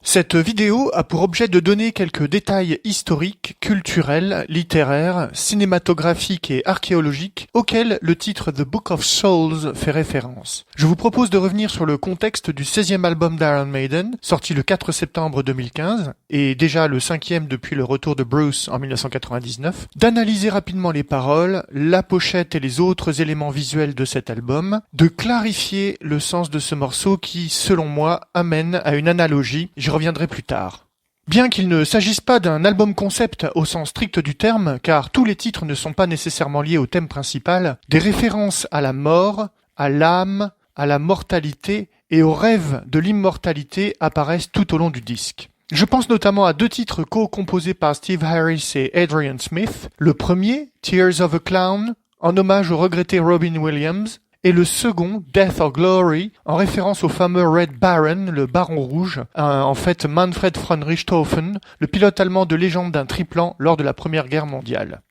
Cette vidéo a pour objet de donner quelques détails historiques, culturels, littéraires, cinématographiques et archéologiques auxquels le titre The Book of Souls fait référence. Je vous propose de revenir sur le contexte du 16e album d'Iron Maiden, sorti le 4 septembre 2015, et déjà le 5e depuis le retour de Bruce en 1999, d'analyser rapidement les paroles, la pochette et les autres éléments visuels de cet album, de clarifier le sens de ce morceau qui, selon moi, amène à une analogie. J'y reviendrai plus tard. Bien qu'il ne s'agisse pas d'un album concept au sens strict du terme, car tous les titres ne sont pas nécessairement liés au thème principal, des références à la mort, à l'âme, à la mortalité et au rêve de l'immortalité apparaissent tout au long du disque. Je pense notamment à deux titres co-composés par Steve Harris et Adrian Smith. Le premier, Tears of a Clown, en hommage au regretté Robin Williams, et le second, Death or Glory, en référence au fameux Red Baron, le Baron Rouge, en fait Manfred von Richthofen, le pilote allemand de légende d'un triplan lors de la Première Guerre mondiale.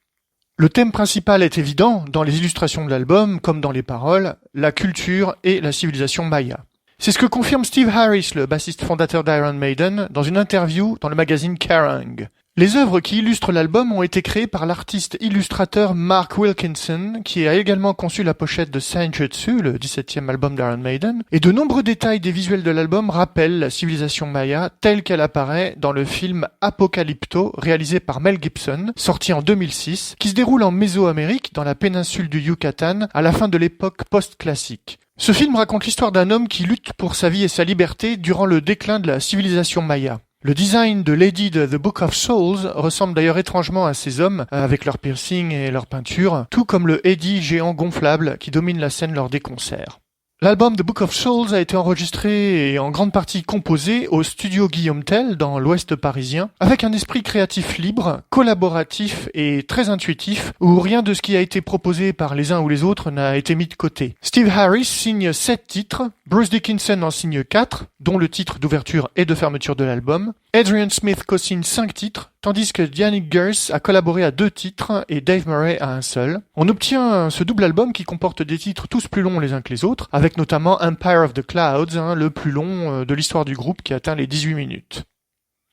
Le thème principal est évident dans les illustrations de l'album, comme dans les paroles, la culture et la civilisation maya. C'est ce que confirme Steve Harris, le bassiste fondateur d'Iron Maiden, dans une interview dans le magazine Kerrang! Les œuvres qui illustrent l'album ont été créées par l'artiste illustrateur Mark Wilkinson, qui a également conçu la pochette de Senjutsu, le 17e album d'Iron Maiden, et de nombreux détails des visuels de l'album rappellent la civilisation maya telle qu'elle apparaît dans le film Apocalypto, réalisé par Mel Gibson, sorti en 2006, qui se déroule en Mésoamérique, dans la péninsule du Yucatan, à la fin de l'époque post-classique. Ce film raconte l'histoire d'un homme qui lutte pour sa vie et sa liberté durant le déclin de la civilisation maya. Le design de Lady de The Book of Souls ressemble d'ailleurs étrangement à ces hommes, avec leurs piercings et leurs peintures, tout comme le Eddie géant gonflable qui domine la scène lors des concerts. L'album The Book of Souls a été enregistré et en grande partie composé au studio Guillaume Tell dans l'ouest parisien, avec un esprit créatif libre, collaboratif et très intuitif, où rien de ce qui a été proposé par les uns ou les autres n'a été mis de côté. Steve Harris signe 7 titres, Bruce Dickinson en signe 4, dont le titre d'ouverture et de fermeture de l'album. Adrian Smith co-signe 5 titres, tandis que Yannick Gers a collaboré à 2 titres et Dave Murray à un seul. On obtient ce double album qui comporte des titres tous plus longs les uns que les autres, avec notamment Empire of the Clouds, le plus long de l'histoire du groupe qui atteint les 18 minutes.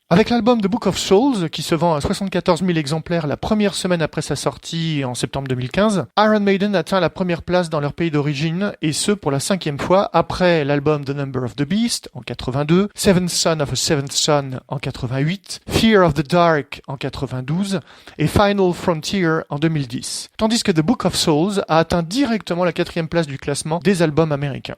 Avec l'album The Book of Souls, qui se vend à 74 000 exemplaires la première semaine après sa sortie en septembre 2015, Iron Maiden atteint la première place dans leur pays d'origine, et ce pour la 5e fois après l'album The Number of the Beast en 82, Seventh Son of a Seventh Son en 88, Fear of the Dark en 92 et Final Frontier en 2010. Tandis que The Book of Souls a atteint directement la 4e place du classement des albums américains.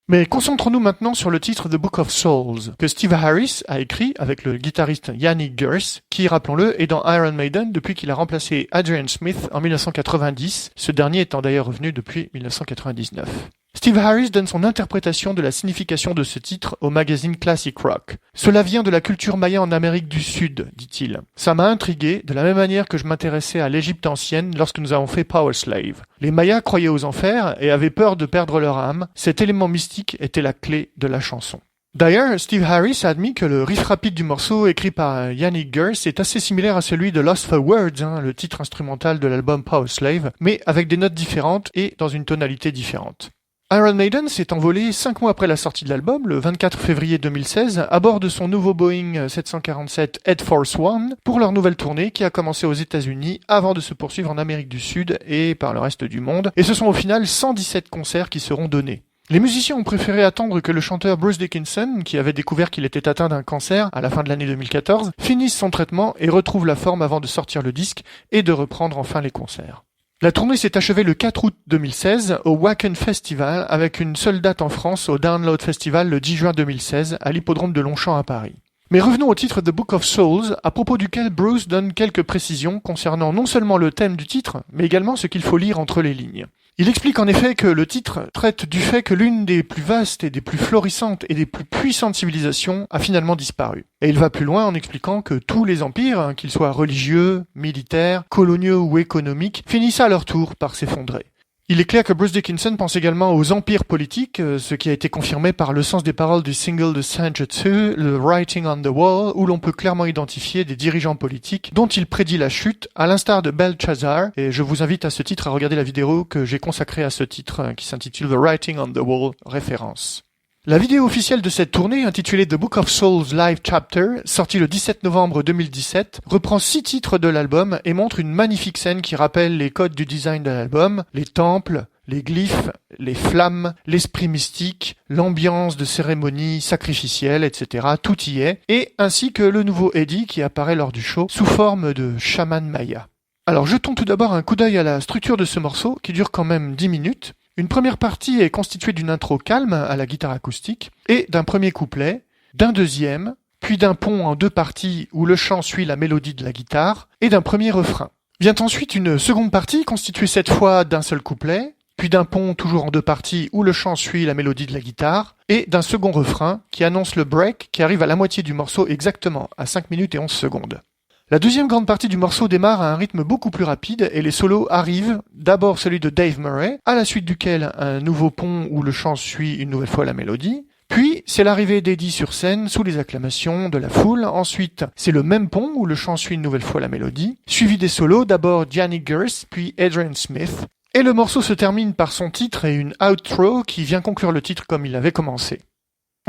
Mais concentrons-nous maintenant sur le titre The Book of Souls, que Steve Harris a écrit avec le guitariste Yannick Gers, qui, rappelons-le, est dans Iron Maiden depuis qu'il a remplacé Adrian Smith en 1990, ce dernier étant d'ailleurs revenu depuis 1999. Steve Harris donne son interprétation de la signification de ce titre au magazine Classic Rock. Cela vient de la culture maya en Amérique du Sud, dit-il. Ça m'a intrigué, de la même manière que je m'intéressais à l'Égypte ancienne lorsque nous avons fait Power Slave. Les Mayas croyaient aux enfers et avaient peur de perdre leur âme. Cet élément mystique était la clé de la chanson. D'ailleurs, Steve Harris a admis que le riff rapide du morceau écrit par Yannick Gers est assez similaire à celui de Lost for Words, le titre instrumental de l'album Power Slave, mais avec des notes différentes et dans une tonalité différente. Iron Maiden s'est envolé 5 mois après la sortie de l'album, le 24 février 2016, à bord de son nouveau Boeing 747 Air Force One pour leur nouvelle tournée qui a commencé aux États-Unis avant de se poursuivre en Amérique du Sud et par le reste du monde. Et ce sont au final 117 concerts qui seront donnés. Les musiciens ont préféré attendre que le chanteur Bruce Dickinson, qui avait découvert qu'il était atteint d'un cancer à la fin de l'année 2014, finisse son traitement et retrouve la forme avant de sortir le disque et de reprendre enfin les concerts. La tournée s'est achevée le 4 août 2016 au Wacken Festival avec une seule date en France au Download Festival le 10 juin 2016 à l'hippodrome de Longchamp à Paris. Mais revenons au titre The Book of Souls, à propos duquel Bruce donne quelques précisions concernant non seulement le thème du titre, mais également ce qu'il faut lire entre les lignes. Il explique en effet que le titre traite du fait que l'une des plus vastes et des plus florissantes et des plus puissantes civilisations a finalement disparu. Et il va plus loin en expliquant que tous les empires, qu'ils soient religieux, militaires, coloniaux ou économiques, finissent à leur tour par s'effondrer. Il est clair que Bruce Dickinson pense également aux empires politiques, ce qui a été confirmé par le sens des paroles du single de Senjutsu, le Writing on the Wall, où l'on peut clairement identifier des dirigeants politiques dont il prédit la chute, à l'instar de Belshazzar, et je vous invite à ce titre à regarder la vidéo que j'ai consacrée à ce titre, qui s'intitule The Writing on the Wall, référence. La vidéo officielle de cette tournée, intitulée The Book of Souls Live Chapter, sortie le 17 novembre 2017, reprend 6 titres de l'album et montre une magnifique scène qui rappelle les codes du design de l'album, les temples, les glyphes, les flammes, l'esprit mystique, l'ambiance de cérémonie sacrificielle, etc. Tout y est, et ainsi que le nouveau Eddie qui apparaît lors du show sous forme de chaman maya. Alors jetons tout d'abord un coup d'œil à la structure de ce morceau qui dure quand même 10 minutes. Une première partie est constituée d'une intro calme à la guitare acoustique et d'un premier couplet, d'un deuxième, puis d'un pont en 2 parties où le chant suit la mélodie de la guitare et d'un premier refrain. Vient ensuite une seconde partie constituée cette fois d'un seul couplet, puis d'un pont toujours en 2 parties où le chant suit la mélodie de la guitare et d'un second refrain qui annonce le break qui arrive à la moitié du morceau exactement à 5 minutes et 11 secondes. La deuxième grande partie du morceau démarre à un rythme beaucoup plus rapide et les solos arrivent, d'abord celui de Dave Murray, à la suite duquel un nouveau pont où le chant suit une nouvelle fois la mélodie, puis c'est l'arrivée d'Eddie sur scène sous les acclamations de la foule, ensuite c'est le même pont où le chant suit une nouvelle fois la mélodie, suivi des solos, d'abord Gianni Gerst puis Adrian Smith, et le morceau se termine par son titre et une outro qui vient conclure le titre comme il avait commencé.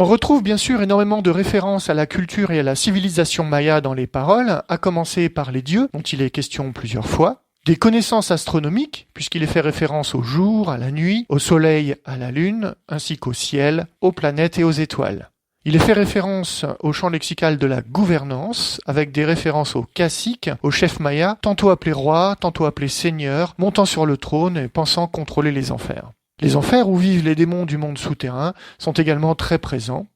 On retrouve bien sûr énormément de références à la culture et à la civilisation maya dans les paroles, à commencer par les dieux, dont il est question plusieurs fois, des connaissances astronomiques, puisqu'il est fait référence au jour, à la nuit, au soleil, à la lune, ainsi qu'au ciel, aux planètes et aux étoiles. Il est fait référence au champ lexical de la gouvernance, avec des références aux caciques, aux chefs mayas, tantôt appelés rois, tantôt appelés seigneurs, montant sur le trône et pensant contrôler les enfers. Les enfers où vivent les démons du monde souterrain sont également très présents.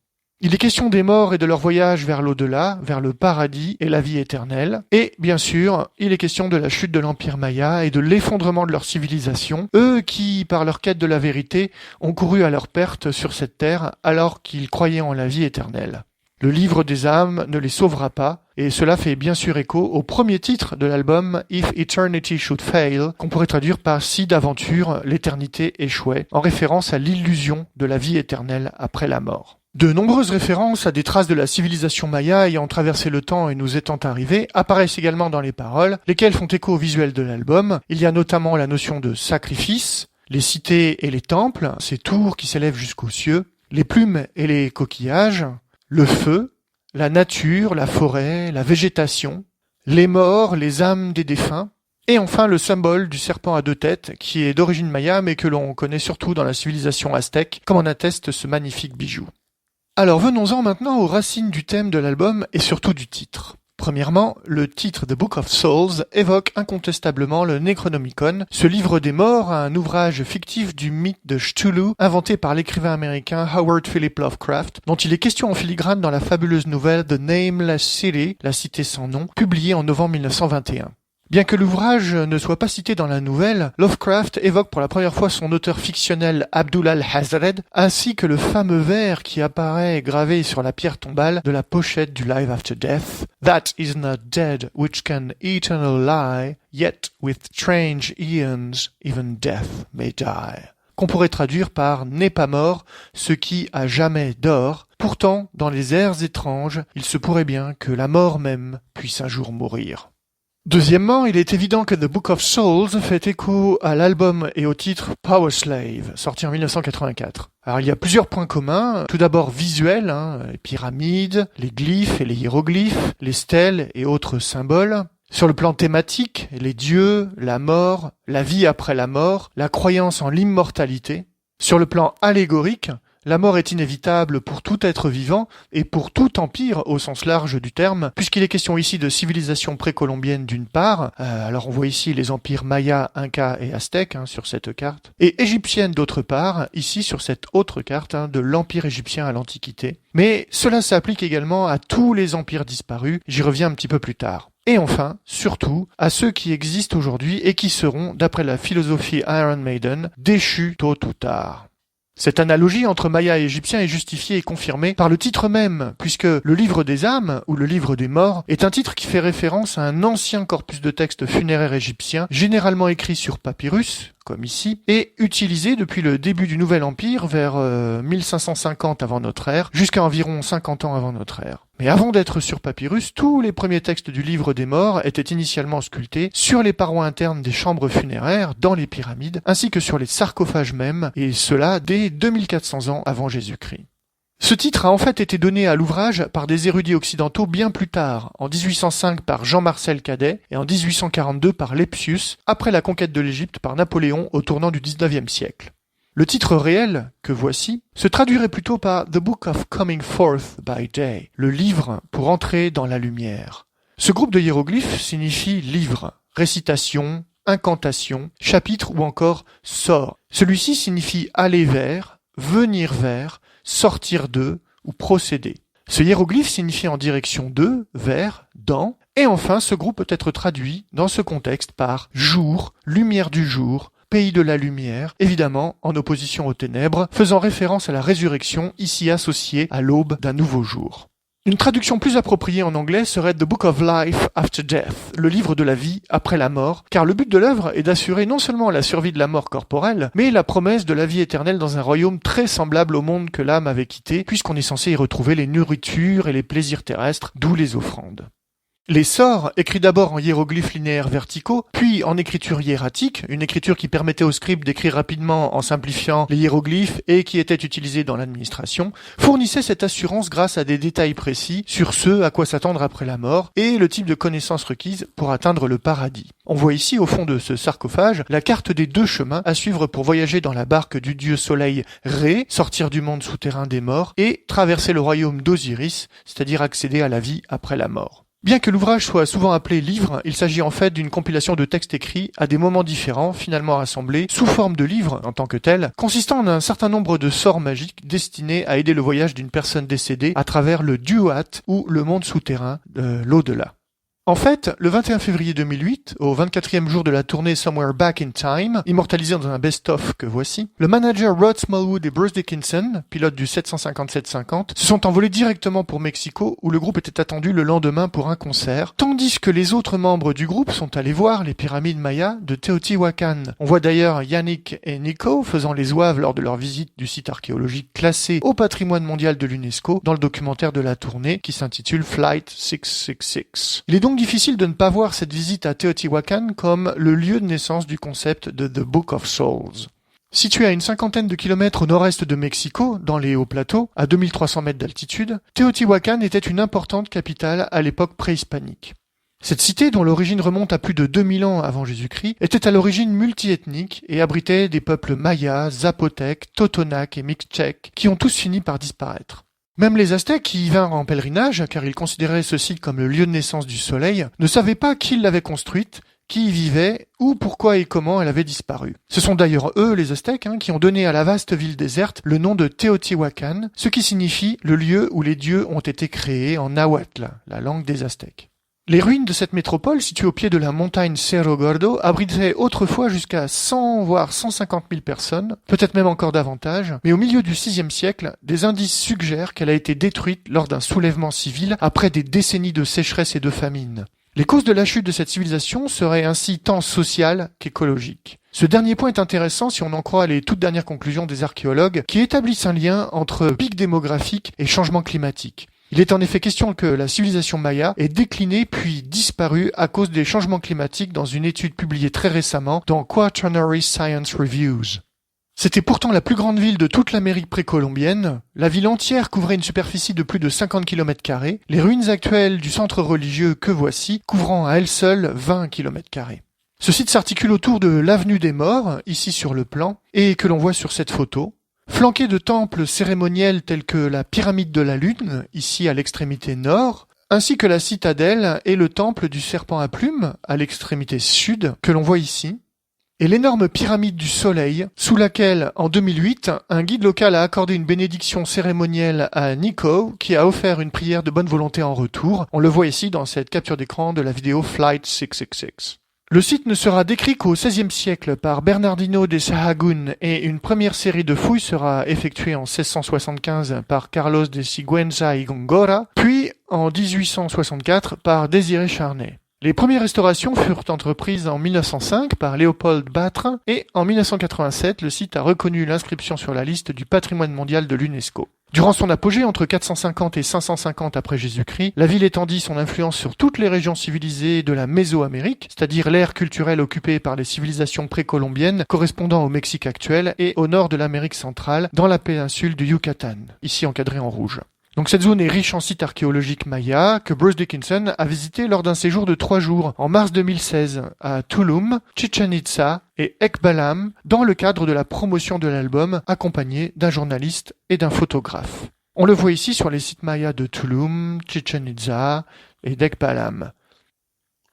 Il est question des morts et de leur voyage vers l'au-delà, vers le paradis et la vie éternelle. Et bien sûr, il est question de la chute de l'Empire Maya et de l'effondrement de leur civilisation, eux qui, par leur quête de la vérité, ont couru à leur perte sur cette terre alors qu'ils croyaient en la vie éternelle. Le livre des âmes ne les sauvera pas, et cela fait bien sûr écho au premier titre de l'album If Eternity Should Fail, qu'on pourrait traduire par Si d'aventure l'éternité échouait, en référence à l'illusion de la vie éternelle après la mort. De nombreuses références à des traces de la civilisation maya ayant traversé le temps et nous étant arrivées apparaissent également dans les paroles, lesquelles font écho au visuel de l'album. Il y a notamment la notion de sacrifice, les cités et les temples, ces tours qui s'élèvent jusqu'aux cieux, les plumes et les coquillages, le feu, la nature, la forêt, la végétation, les morts, les âmes des défunts, et enfin le symbole du serpent à 2 têtes, qui est d'origine maya mais que l'on connaît surtout dans la civilisation aztèque, comme en atteste ce magnifique bijou. Alors venons-en maintenant aux racines du thème de l'album et surtout du titre. Premièrement, le titre The Book of Souls évoque incontestablement le Necronomicon, ce livre des morts, un ouvrage fictif du mythe de Cthulhu, inventé par l'écrivain américain Howard Philip Lovecraft, dont il est question en filigrane dans la fabuleuse nouvelle The Nameless City, la cité sans nom, publiée en novembre 1921. Bien que l'ouvrage ne soit pas cité dans la nouvelle, Lovecraft évoque pour la première fois son auteur fictionnel Abdul al-Hazred, ainsi que le fameux vers qui apparaît gravé sur la pierre tombale de la pochette du Life After Death. That is not dead which can eternal lie, yet with strange eons even death may die. Qu'on pourrait traduire par « n'est pas mort ce qui à jamais dort ». Pourtant, dans les airs étranges, il se pourrait bien que la mort même puisse un jour mourir. Deuxièmement, il est évident que The Book of Souls fait écho à l'album et au titre Power Slave, sorti en 1984. Alors il y a plusieurs points communs, tout d'abord visuels, les pyramides, les glyphes et les hiéroglyphes, les stèles et autres symboles. Sur le plan thématique, les dieux, la mort, la vie après la mort, la croyance en l'immortalité. Sur le plan allégorique, la mort est inévitable pour tout être vivant et pour tout empire au sens large du terme, puisqu'il est question ici de civilisation précolombienne d'une part, alors on voit ici les empires Maya, Inca et Aztèques sur cette carte, et égyptienne d'autre part, ici sur cette autre carte de l'empire égyptien à l'Antiquité. Mais cela s'applique également à tous les empires disparus, j'y reviens un petit peu plus tard. Et enfin, surtout, à ceux qui existent aujourd'hui et qui seront, d'après la philosophie Iron Maiden, déchus tôt ou tard. Cette analogie entre Maya et Égyptien est justifiée et confirmée par le titre même, puisque le livre des âmes, ou le livre des morts, est un titre qui fait référence à un ancien corpus de textes funéraires égyptiens, généralement écrit sur papyrus, comme ici, et utilisé depuis le début du Nouvel Empire vers 1550 avant notre ère, jusqu'à environ 50 ans avant notre ère. Mais avant d'être sur papyrus, tous les premiers textes du livre des morts étaient initialement sculptés sur les parois internes des chambres funéraires, dans les pyramides, ainsi que sur les sarcophages même, et cela dès 2400 ans avant Jésus-Christ. Ce titre a en fait été donné à l'ouvrage par des érudits occidentaux bien plus tard, en 1805 par Jean-Marcel Cadet et en 1842 par Lepsius, après la conquête de l'Égypte par Napoléon au tournant du XIXe siècle. Le titre réel, que voici, se traduirait plutôt par The Book of Coming Forth by Day, le livre pour entrer dans la lumière. Ce groupe de hiéroglyphes signifie livre, récitation, incantation, chapitre ou encore sort. Celui-ci signifie aller vers, venir vers, sortir de ou procéder. Ce hiéroglyphe signifie en direction de, vers, dans, et enfin ce groupe peut être traduit dans ce contexte par jour, lumière du jour, pays de la lumière, évidemment en opposition aux ténèbres, faisant référence à la résurrection ici associée à l'aube d'un nouveau jour. Une traduction plus appropriée en anglais serait The Book of Life After Death, le livre de la vie après la mort, car le but de l'œuvre est d'assurer non seulement la survie de la mort corporelle, mais la promesse de la vie éternelle dans un royaume très semblable au monde que l'âme avait quitté, puisqu'on est censé y retrouver les nourritures et les plaisirs terrestres, d'où les offrandes. Les sorts, écrits d'abord en hiéroglyphes linéaires verticaux, puis en écriture hiératique, une écriture qui permettait aux scribes d'écrire rapidement en simplifiant les hiéroglyphes et qui était utilisée dans l'administration, fournissaient cette assurance grâce à des détails précis sur ce à quoi s'attendre après la mort et le type de connaissances requises pour atteindre le paradis. On voit ici, au fond de ce sarcophage, la carte des 2 chemins à suivre pour voyager dans la barque du dieu soleil Ré, sortir du monde souterrain des morts et traverser le royaume d'Osiris, c'est-à-dire accéder à la vie après la mort. Bien que l'ouvrage soit souvent appelé livre, il s'agit en fait d'une compilation de textes écrits à des moments différents, finalement rassemblés sous forme de livre en tant que tel, consistant en un certain nombre de sorts magiques destinés à aider le voyage d'une personne décédée à travers le Duat ou le monde souterrain, l'au-delà. En fait, le 21 février 2008, au 24e jour de la tournée Somewhere Back in Time, immortalisé dans un best-of que voici, le manager Rod Smallwood et Bruce Dickinson, pilote du 757-50, se sont envolés directement pour Mexico où le groupe était attendu le lendemain pour un concert, tandis que les autres membres du groupe sont allés voir les pyramides mayas de Teotihuacan. On voit d'ailleurs Yannick et Nico faisant les zouaves lors de leur visite du site archéologique classé au patrimoine mondial de l'UNESCO dans le documentaire de la tournée qui s'intitule Flight 666. Il est donc difficile de ne pas voir cette visite à Teotihuacan comme le lieu de naissance du concept de The Book of Souls. Situé à une 50aine de kilomètres au nord-est de Mexico, dans les hauts plateaux, à 2300 mètres d'altitude, Teotihuacan était une importante capitale à l'époque préhispanique. Cette cité, dont l'origine remonte à plus de 2000 ans avant Jésus-Christ, était à l'origine multiethnique et abritait des peuples mayas, zapotèques, totonacs et mixtèques, qui ont tous fini par disparaître. Même les Aztèques qui y vinrent en pèlerinage, car ils considéraient ce site comme le lieu de naissance du soleil, ne savaient pas qui l'avait construite, qui y vivait, ou pourquoi et comment elle avait disparu. Ce sont d'ailleurs eux, les Aztèques, qui ont donné à la vaste ville déserte le nom de Teotihuacan, ce qui signifie le lieu où les dieux ont été créés en nahuatl, la langue des Aztèques. Les ruines de cette métropole, située au pied de la montagne Cerro Gordo, abritaient autrefois jusqu'à 100 voire 150 000 personnes, peut-être même encore davantage, mais au milieu du VIe siècle, des indices suggèrent qu'elle a été détruite lors d'un soulèvement civil après des décennies de sécheresse et de famine. Les causes de la chute de cette civilisation seraient ainsi tant sociales qu'écologiques. Ce dernier point est intéressant si on en croit les toutes dernières conclusions des archéologues qui établissent un lien entre pic démographique et changement climatique. Il est en effet question que la civilisation maya ait décliné puis disparu à cause des changements climatiques dans une étude publiée très récemment dans Quaternary Science Reviews. C'était pourtant la plus grande ville de toute l'Amérique précolombienne. La ville entière couvrait une superficie de plus de 50 km², les ruines actuelles du centre religieux que voici couvrant à elles seules 20 km². Ce site s'articule autour de l'avenue des Morts, ici sur le plan, et que l'on voit sur cette photo. Flanqué de temples cérémoniels tels que la pyramide de la Lune, ici à l'extrémité nord, ainsi que la citadelle et le temple du serpent à plumes, à l'extrémité sud, que l'on voit ici, et l'énorme pyramide du Soleil, sous laquelle, en 2008, un guide local a accordé une bénédiction cérémonielle à Nico, qui a offert une prière de bonne volonté en retour. On le voit ici dans cette capture d'écran de la vidéo Flight 666. Le site ne sera décrit qu'au XVIe siècle par Bernardino de Sahagún et une première série de fouilles sera effectuée en 1675 par Carlos de Sigüenza y Góngora, puis en 1864 par Désiré Charnay. Les premières restaurations furent entreprises en 1905 par Léopold Bâtre et en 1987, le site a reconnu l'inscription sur la liste du patrimoine mondial de l'UNESCO. Durant son apogée, entre 450 et 550 après Jésus-Christ, la ville étendit son influence sur toutes les régions civilisées de la Mésoamérique, c'est-à-dire l'ère culturelle occupée par les civilisations précolombiennes correspondant au Mexique actuel et au nord de l'Amérique centrale, dans la péninsule du Yucatan, ici encadrée en rouge. Donc cette zone est riche en sites archéologiques mayas que Bruce Dickinson a visité lors d'un séjour de 3 jours en mars 2016 à Tulum, Chichén Itzá et Ekbalam dans le cadre de la promotion de l'album accompagné d'un journaliste et d'un photographe. On le voit ici sur les sites mayas de Tulum, Chichén Itzá et d'Ekbalam.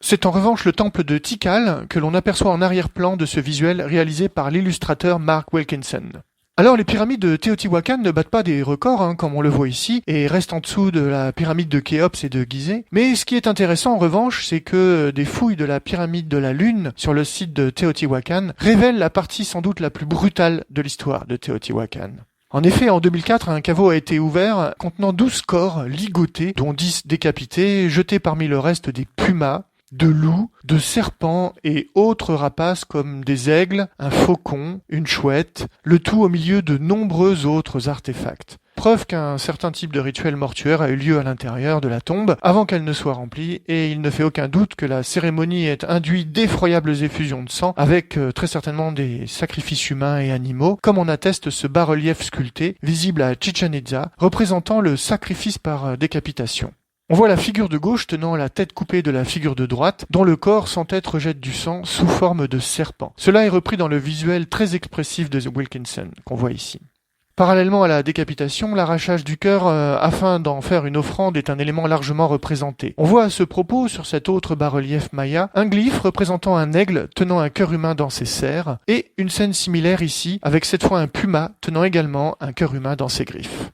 C'est en revanche le temple de Tikal que l'on aperçoit en arrière-plan de ce visuel réalisé par l'illustrateur Mark Wilkinson. Alors les pyramides de Téotihuacan ne battent pas des records, comme on le voit ici, et restent en dessous de la pyramide de Khéops et de Gizeh. Mais ce qui est intéressant en revanche, c'est que des fouilles de la pyramide de la Lune sur le site de Téotihuacan révèlent la partie sans doute la plus brutale de l'histoire de Téotihuacan. En effet, en 2004, un caveau a été ouvert contenant 12 corps ligotés, dont 10 décapités, jetés parmi le reste des pumas, de loups, de serpents et autres rapaces comme des aigles, un faucon, une chouette, le tout au milieu de nombreux autres artefacts. Preuve qu'un certain type de rituel mortuaire a eu lieu à l'intérieur de la tombe avant qu'elle ne soit remplie, et il ne fait aucun doute que la cérémonie ait induit d'effroyables effusions de sang avec très certainement des sacrifices humains et animaux, comme on atteste ce bas-relief sculpté visible à Chichén Itzá représentant le sacrifice par décapitation. On voit la figure de gauche tenant la tête coupée de la figure de droite, dont le corps sans tête rejette du sang sous forme de serpent. Cela est repris dans le visuel très expressif de Wilkinson, qu'on voit ici. Parallèlement à la décapitation, l'arrachage du cœur afin d'en faire une offrande est un élément largement représenté. On voit à ce propos, sur cet autre bas-relief maya, un glyphe représentant un aigle tenant un cœur humain dans ses serres, et une scène similaire ici, avec cette fois un puma tenant également un cœur humain dans ses griffes.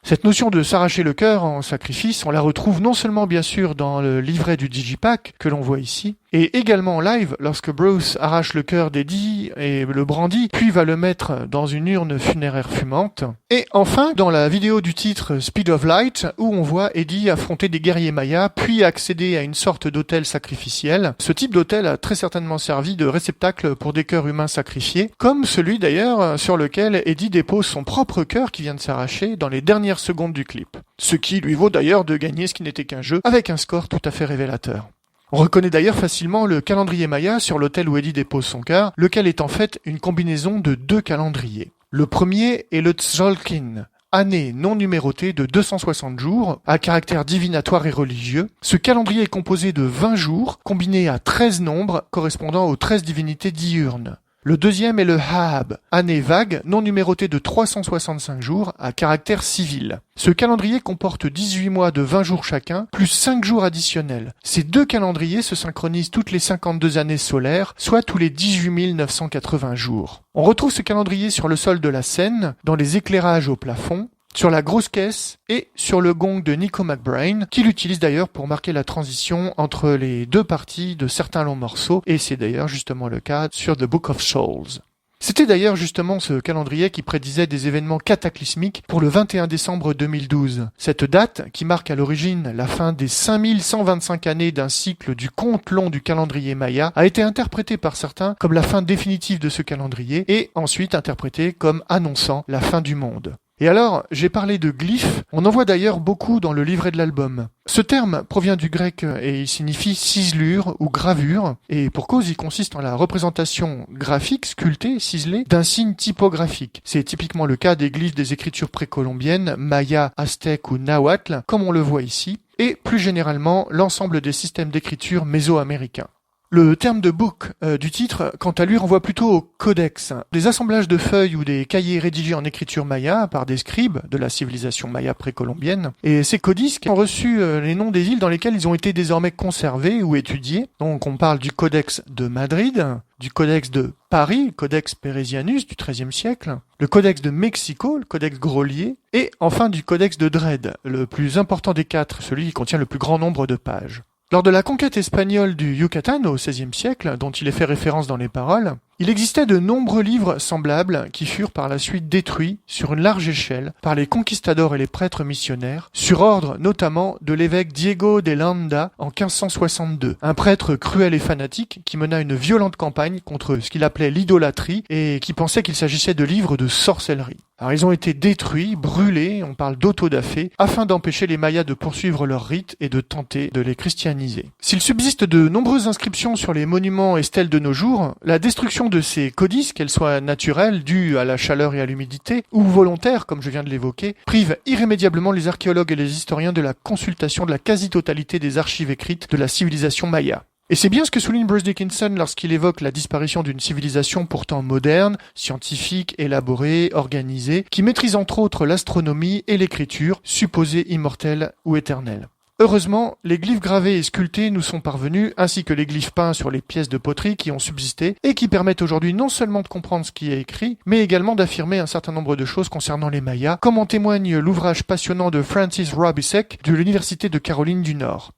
Cette notion de s'arracher le cœur en sacrifice, on la retrouve non seulement bien sûr dans le livret du Digipack que l'on voit ici, et également en live lorsque Bruce arrache le cœur d'Eddie et le brandit, puis va le mettre dans une urne funéraire fumante. Et enfin, dans la vidéo du titre Speed of Light, où on voit Eddie affronter des guerriers mayas, puis accéder à une sorte d'autel sacrificiel. Ce type d'autel a très certainement servi de réceptacle pour des cœurs humains sacrifiés, comme celui d'ailleurs sur lequel Eddie dépose son propre cœur qui vient de s'arracher dans les dernières secondes du clip. Ce qui lui vaut d'ailleurs de gagner ce qui n'était qu'un jeu, avec un score tout à fait révélateur. On reconnaît d'ailleurs facilement le calendrier maya sur l'autel où Eddie dépose son cœur, lequel est en fait une combinaison de 2 calendriers. Le premier est le Tzolk'in, année non numérotée de 260 jours, à caractère divinatoire et religieux. Ce calendrier est composé de 20 jours, combinés à 13 nombres correspondant aux 13 divinités diurnes. Le deuxième est le Haab, année vague, non numérotée de 365 jours, à caractère civil. Ce calendrier comporte 18 mois de 20 jours chacun, plus 5 jours additionnels. Ces 2 calendriers se synchronisent toutes les 52 années solaires, soit tous les 18 980 jours. On retrouve ce calendrier sur le sol de la scène, dans les éclairages au plafond, sur la grosse caisse et sur le gong de Nico McBrain, qui l'utilise d'ailleurs pour marquer la transition entre les 2 parties de certains longs morceaux, et c'est d'ailleurs justement le cas sur The Book of Souls. C'était d'ailleurs justement ce calendrier qui prédisait des événements cataclysmiques pour le 21 décembre 2012. Cette date, qui marque à l'origine la fin des 5125 années d'un cycle du compte long du calendrier maya, a été interprétée par certains comme la fin définitive de ce calendrier, et ensuite interprétée comme annonçant la fin du monde. Et alors, j'ai parlé de glyphes, on en voit d'ailleurs beaucoup dans le livret de l'album. Ce terme provient du grec et il signifie ciselure ou gravure, et pour cause il consiste en la représentation graphique, sculptée, ciselée, d'un signe typographique. C'est typiquement le cas des glyphes des écritures précolombiennes, maya, aztèque ou nahuatl, comme on le voit ici, et plus généralement l'ensemble des systèmes d'écriture mésoaméricains. Le terme de book du titre, quant à lui, renvoie plutôt au codex, des assemblages de feuilles ou des cahiers rédigés en écriture maya par des scribes de la civilisation maya précolombienne. Et ces codisques ont reçu les noms des villes dans lesquelles ils ont été désormais conservés ou étudiés. Donc on parle du codex de Madrid, du codex de Paris, le codex Peresianus du XIIIe siècle, le codex de Mexico, le codex Grolier, et enfin du codex de Dred, le plus important des 4, celui qui contient le plus grand nombre de pages. Lors de la conquête espagnole du Yucatan au XVIe siècle, dont il est fait référence dans les paroles, Il existait de nombreux livres semblables qui furent par la suite détruits sur une large échelle par les conquistadors et les prêtres missionnaires, sur ordre notamment de l'évêque Diego de Landa en 1562, un prêtre cruel et fanatique qui mena une violente campagne contre ce qu'il appelait l'idolâtrie et qui pensait qu'il s'agissait de livres de sorcellerie. Alors ils ont été détruits, brûlés, on parle d'autodafé, afin d'empêcher les Mayas de poursuivre leurs rites et de tenter de les christianiser. S'il subsiste de nombreuses inscriptions sur les monuments et stèles de nos jours, la destruction de ces codices, qu'elles soient naturelles, dues à la chaleur et à l'humidité, ou volontaires, comme je viens de l'évoquer, prive irrémédiablement les archéologues et les historiens de la consultation de la quasi-totalité des archives écrites de la civilisation maya. Et c'est bien ce que souligne Bruce Dickinson lorsqu'il évoque la disparition d'une civilisation pourtant moderne, scientifique, élaborée, organisée, qui maîtrise entre autres l'astronomie et l'écriture, supposée immortelle ou éternelle. Heureusement, les glyphes gravés et sculptés nous sont parvenus, ainsi que les glyphes peints sur les pièces de poterie qui ont subsisté et qui permettent aujourd'hui non seulement de comprendre ce qui est écrit, mais également d'affirmer un certain nombre de choses concernant les Mayas, comme en témoigne l'ouvrage passionnant de Francis Robisek de l'Université de Caroline du Nord.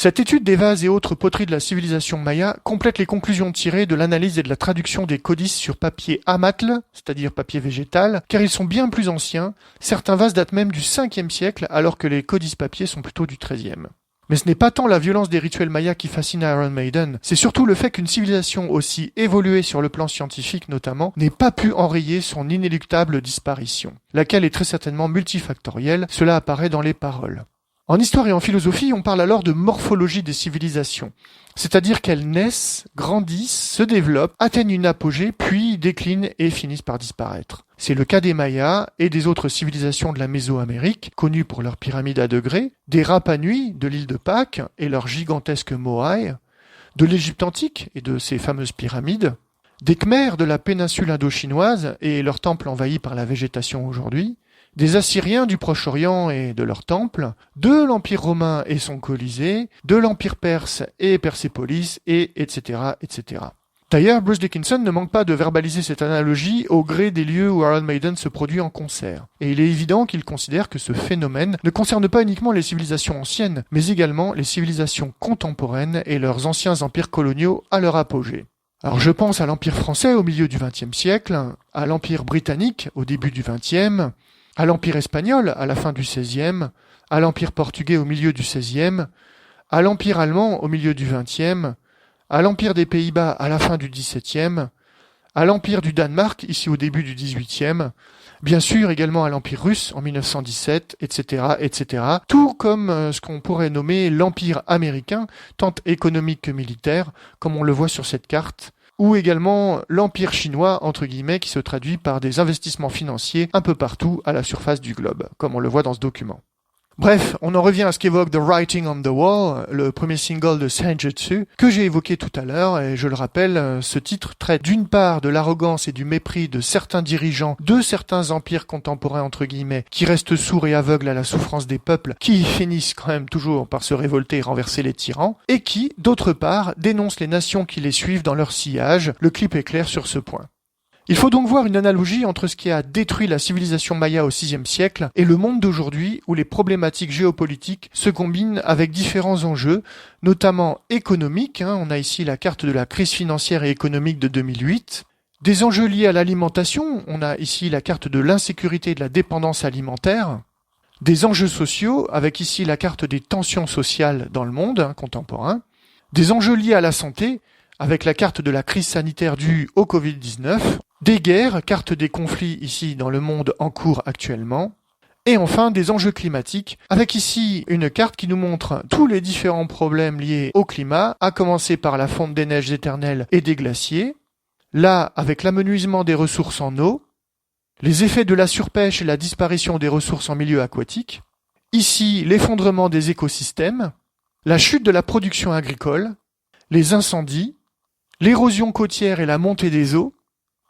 Cette étude des vases et autres poteries de la civilisation maya complète les conclusions tirées de l'analyse et de la traduction des codices sur papier amatl, c'est-à-dire papier végétal, car ils sont bien plus anciens, certains vases datent même du 5e siècle alors que les codices papier sont plutôt du 13e. Mais ce n'est pas tant la violence des rituels mayas qui fascine Iron Maiden, c'est surtout le fait qu'une civilisation aussi évoluée sur le plan scientifique notamment n'ait pas pu enrayer son inéluctable disparition, laquelle est très certainement multifactorielle, cela apparaît dans les paroles. En histoire et en philosophie, on parle alors de morphologie des civilisations, c'est-à-dire qu'elles naissent, grandissent, se développent, atteignent une apogée, puis déclinent et finissent par disparaître. C'est le cas des Mayas et des autres civilisations de la Mésoamérique, connues pour leurs pyramides à degrés, des Rapa Nui de l'île de Pâques et leurs gigantesques moaïs, de l'Égypte antique et de ses fameuses pyramides, des Khmers de la péninsule indo-chinoise et leurs temples envahis par la végétation aujourd'hui, des Assyriens du Proche-Orient et de leurs temples, de l'Empire romain et son Colisée, de l'Empire perse et Persépolis, et etc., etc. D'ailleurs, Bruce Dickinson ne manque pas de verbaliser cette analogie au gré des lieux où Iron Maiden se produit en concert. Et il est évident qu'il considère que ce phénomène ne concerne pas uniquement les civilisations anciennes, mais également les civilisations contemporaines et leurs anciens empires coloniaux à leur apogée. Alors je pense à l'Empire français au milieu du XXe siècle, à l'Empire britannique au début du XXe, à l'Empire espagnol à la fin du XVIe, à l'Empire portugais au milieu du XVIe, à l'Empire allemand au milieu du XXe, à l'Empire des Pays-Bas à la fin du XVIIe, à l'Empire du Danemark ici au début du XVIIIe, bien sûr également à l'Empire russe en 1917, etc., etc., tout comme ce qu'on pourrait nommer l'Empire américain, tant économique que militaire, comme on le voit sur cette carte, ou également l'Empire chinois, entre guillemets, qui se traduit par des investissements financiers un peu partout à la surface du globe, comme on le voit dans ce document. Bref, on en revient à ce qu'évoque The Writing on the Wall, le premier single de Senjutsu, que j'ai évoqué tout à l'heure, et je le rappelle, ce titre traite d'une part de l'arrogance et du mépris de certains dirigeants de certains empires contemporains, entre guillemets, qui restent sourds et aveugles à la souffrance des peuples, qui finissent quand même toujours par se révolter et renverser les tyrans, et qui, d'autre part, dénoncent les nations qui les suivent dans leur sillage. Le clip est clair sur ce point. Il faut donc voir une analogie entre ce qui a détruit la civilisation maya au VIe siècle et le monde d'aujourd'hui où les problématiques géopolitiques se combinent avec différents enjeux, notamment économiques, on a ici la carte de la crise financière et économique de 2008, des enjeux liés à l'alimentation, on a ici la carte de l'insécurité et de la dépendance alimentaire, des enjeux sociaux, avec ici la carte des tensions sociales dans le monde contemporain, des enjeux liés à la santé, avec la carte de la crise sanitaire due au Covid-19, des guerres, carte des conflits ici dans le monde en cours actuellement, et enfin des enjeux climatiques, avec ici une carte qui nous montre tous les différents problèmes liés au climat, à commencer par la fonte des neiges éternelles et des glaciers, là avec l'amenuisement des ressources en eau, les effets de la surpêche et la disparition des ressources en milieu aquatique, ici l'effondrement des écosystèmes, la chute de la production agricole, les incendies, l'érosion côtière et la montée des eaux,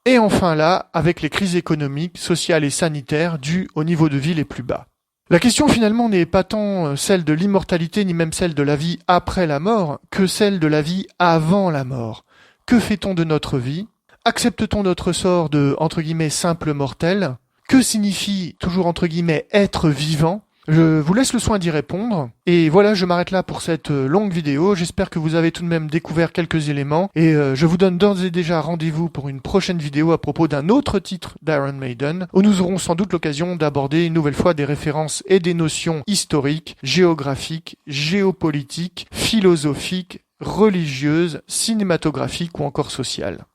et enfin là, avec les crises économiques, sociales et sanitaires dues au niveau de vie les plus bas. La question finalement n'est pas tant celle de l'immortalité ni même celle de la vie après la mort, que celle de la vie avant la mort. Que fait-on de notre vie ? Accepte-t-on notre sort de, entre guillemets, simple mortel ? Que signifie, toujours entre guillemets, être vivant ? Je vous laisse le soin d'y répondre. Et voilà, je m'arrête là pour cette longue vidéo. J'espère que vous avez tout de même découvert quelques éléments. Et je vous donne d'ores et déjà rendez-vous pour une prochaine vidéo à propos d'un autre titre d'Iron Maiden, où nous aurons sans doute l'occasion d'aborder une nouvelle fois des références et des notions historiques, géographiques, géopolitiques, philosophiques, religieuses, cinématographiques ou encore sociales.